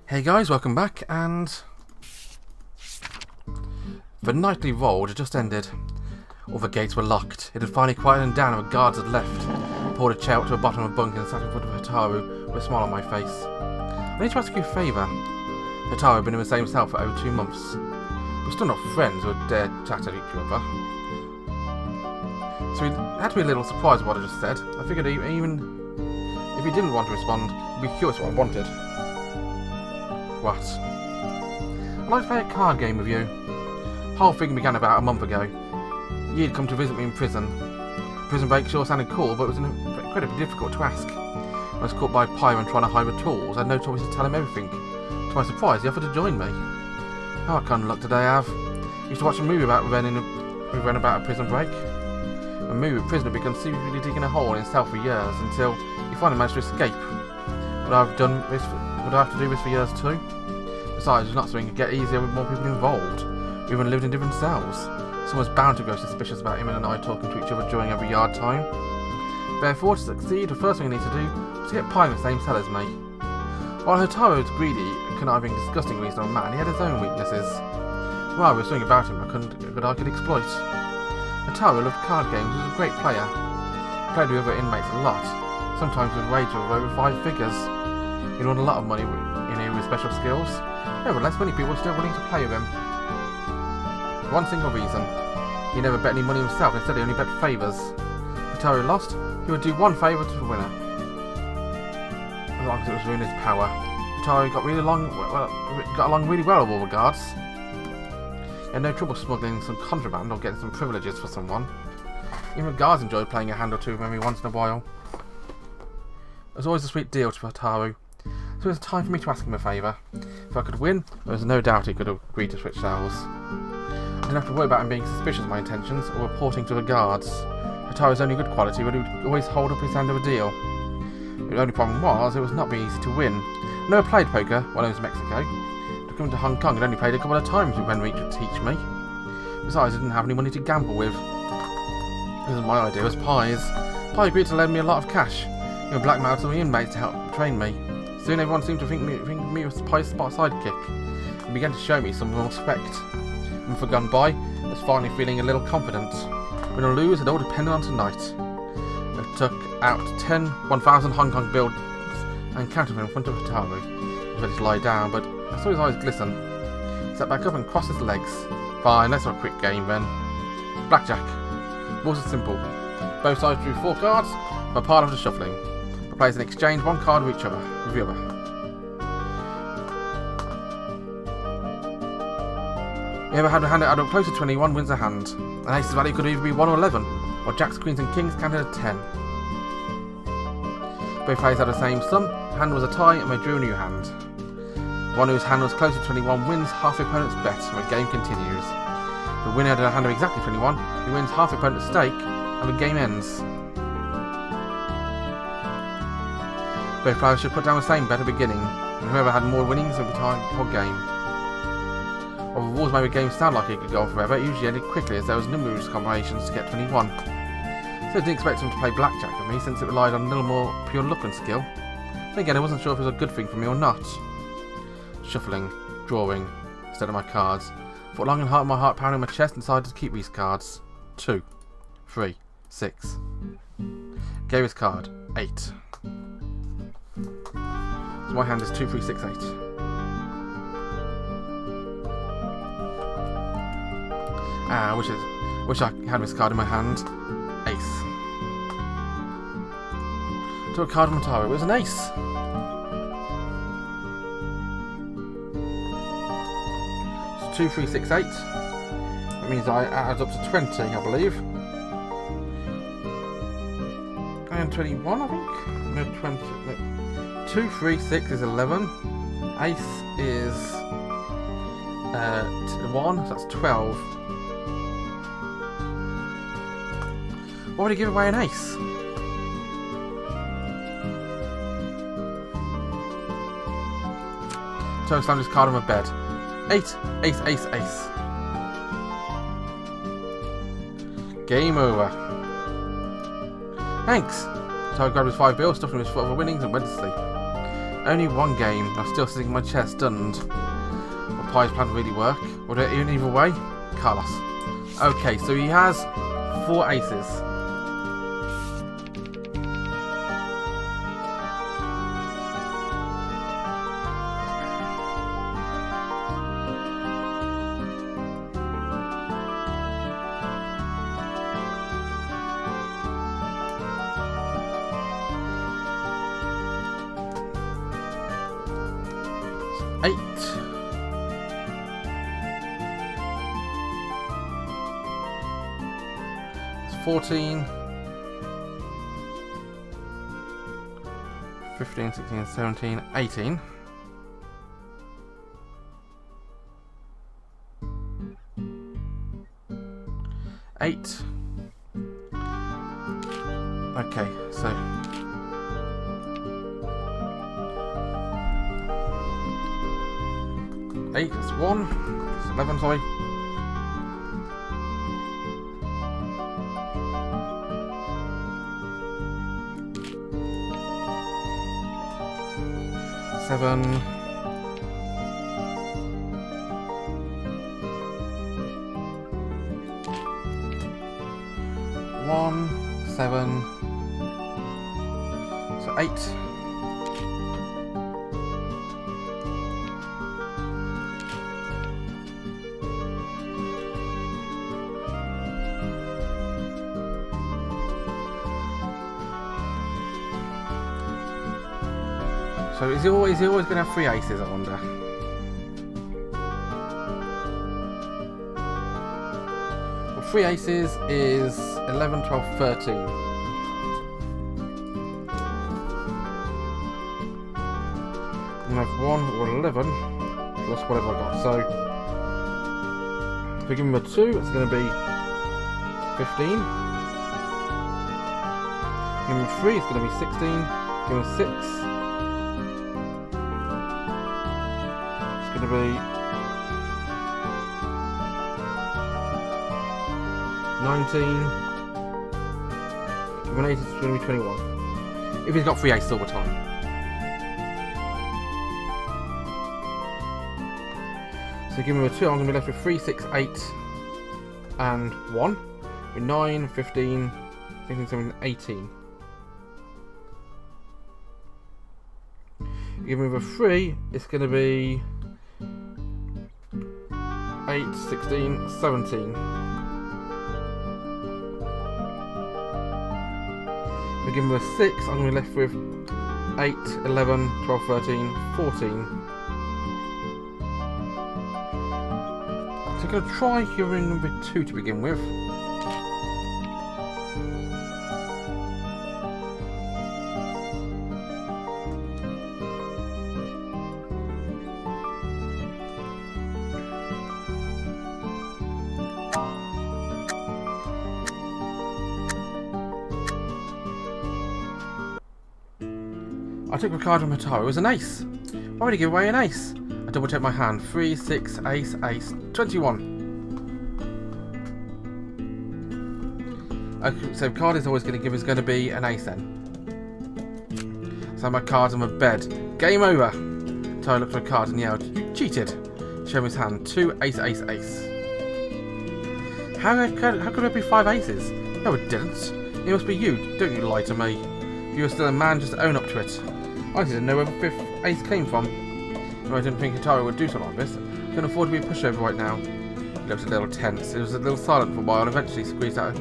Hey guys, welcome back, and the nightly roll had just ended. All the gates were locked. It had finally quieted down and the guards had left. I poured a chair up to the bottom of the bunk and sat in front of Hataru with a smile on my face. I need to ask you a favour. Hataru had been in the same cell for over 2 months. We're still not friends who would dare chat at each other. So he had to be a little surprised at what I just said. I figured even if he didn't want to respond, he'd be curious what I wanted. What? I'd like to play a card game with you. The whole thing began about a month ago. You'd come to visit me in prison. Prison break sure sounded cool, but it was incredibly difficult to ask. I was caught by a pirate trying to hide the tools. I had no choice to tell him everything. To my surprise, he offered to join me. Oh, what kind of luck did I have? I used to watch a movie about ran about a prison break. A movie prisoner began secretly digging a hole in himself for years until he finally managed to escape. Would I have to do this for years too? Besides, it's not something that could get easier with more people involved. We even lived in different cells. Someone's bound to grow suspicious about him and I talking to each other during every yard time. Therefore, to succeed, the first thing I need to do was to get Pi in the same cell as me. While Hataru was greedy, conniving, disgusting reasonable man, he had his own weaknesses. Well, there was something about him I could exploit. Hataru loved card games and was a great player. He played with other inmates a lot, sometimes with wages of over 5 figures. He won a lot of money in here with special skills. Nevertheless, many people were still willing to play with him. For one single reason. He never bet any money himself, instead he only bet favours. If Hataru lost, he would do one favour to the winner. As long as it was within his power. Hataru got along really well with all the guards. He had no trouble smuggling some contraband or getting some privileges for someone. Even the guards enjoyed playing a hand or two with him every once in a while. It was always a sweet deal to Hataru. So it was time for me to ask him a favour. If I could win, there was no doubt he could agree to switch cells. I didn't have to worry about him being suspicious of my intentions or reporting to the guards. Hataru's only good quality was he would always hold up his end of a deal. The only problem was it was not being easy to win. I never played poker while I was in Mexico. To come to Hong Kong, I'd only played a couple of times when Reach would teach me. Besides, I didn't have any money to gamble with. This was my idea, was Pi's. Pi agreed to lend me a lot of cash. He would blackmail some of the inmates to help train me. Soon everyone seemed to think me was Pi's sidekick, and began to show me some respect. When for gone by, I was finally feeling a little confident. Win or lose, it all depended on tonight. I took out 1,000 Hong Kong bills and counted them in front of Hataru. He was ready to lie down, but I saw his eyes glisten. He sat back up and crossed his legs. Fine, let's have a quick game then. Blackjack. Rules are simple. Both sides drew 4 cards, but part of the shuffling. The players then exchange 1 card with the other. Whoever had a hand out closer to 21 wins a hand. An ace's value could either be 1 or 11, while jacks, queens and kings counted at 10. Both players had the same sum. The hand was a tie and they drew a new hand. One whose hand was closer to 21 wins half the opponent's bet and the game continues. The winner had a hand of exactly 21, he wins half the opponent's stake and the game ends. Both players should put down the same bet at the beginning, and whoever had more winnings would be tied for game. While the rules made the game sound like it could go on forever, it usually ended quickly as there was numerous combinations to get 21. So I didn't expect him to play blackjack with me since it relied on a little more pure luck and skill. Then again, I wasn't sure if it was a good thing for me or not. Shuffling, drawing, instead of my cards. Thought long and hard, my heart pounding my chest and decided to keep these cards. 2, 3, 6. Gave his card, 8. So my hand is 2, 3, 6, 8. I wish I had this card in my hand. Ace. Took a card from Hataru. It was an ace. So 2, 3, 6, 8. That means I add up to 20, I believe. And 21, I think. No, 20. No. 2, 3, 6 is 11. Ace is 1, so that's 12. Why would he give away an ace? So I slammed his card on my bed. 8, ace, ace, ace. Game over. Thanks. So I grabbed his 5 bills, stuffed him his foot of the winnings and went to sleep. Only one game. I'm still sitting in my chair stunned. Will Pie's plan really work? Would it even either way? Carlos. Okay, so he has 4 aces. Eight. It's 14. 15, 16, 17, 18. Eight. Okay, so 8, that's 1. It's 11, sorry. Seven. 1, 7. So 8. So is he always going to have 3 aces, I wonder? Well, 3 aces is 11, 12, 13. And I have 1 or 11 plus whatever I got. So if we give him a 2, it's going to be 15. Give him a 3, it's going to be 16. Give him a 6. Going to be 19. Give him an 8, it's going to be 21. If he's got 3 aces all the time. So give him a 2, I'm going to be left with 3, 6, 8 and 1. With 9, 15, 16, 17, 18. Give him a 3, it's going to be 8, 16, 17. We give him a 6, I'm going to be left with 8, 11, 12, 13, 14. So I'm going to try hearing number 2 to begin with. I took a card from Hataro. It was an ace. Why would he give away an ace? I double check my hand. 3, 6, ace, ace, 21. Okay, so card is always going to give is going to be an ace then. So my card's on my bed. Game over. Hataro looked for a card and yelled, "You cheated!" Show him his hand. 2, ace, ace, ace. How could there be 5 aces? No, it didn't. It must be you. Don't you lie to me. If you were still a man, just own up to it. I didn't know where the 5th ace came from. No, I didn't think Hataro would do something like this. Couldn't afford to be a pushover right now. He looked a little tense. It was a little silent for a while and eventually squeezed out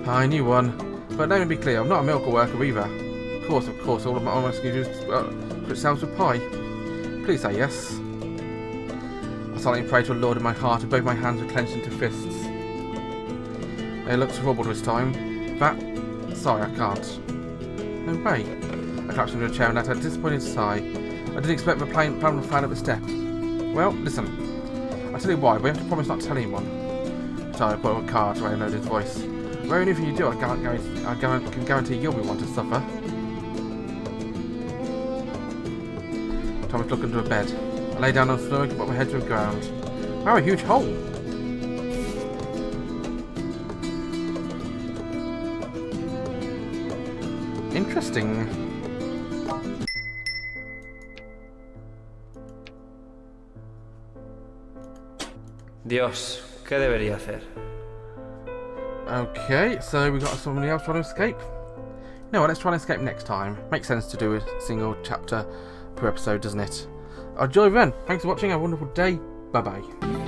I knew one. But let me be clear, I'm not a miracle worker either. Of course, all I'm asking you to do is put sounds with pie. Please say yes. I silently prayed to a Lord in my heart and both my hands were clenched into fists. They looked troubled this time. Sorry, I can't. No way. I collapsed into a chair and let out a disappointed sigh. I didn't expect the plan to find up the step. Well, listen. I'll tell you why, but you have to promise not to tell anyone. So I put up a card where I know his voice. Well, even if you do, I can guarantee you'll be one to suffer. Thomas looked into a bed. I lay down on the stomach and put my head to the ground. Wow, a huge hole! Interesting. Dios, ¿qué debería hacer? Okay, so we got somebody else trying to escape. No, let's try and escape next time. Makes sense to do a single chapter per episode, doesn't it? I'll join you then. Thanks for watching. Have a wonderful day. Bye bye.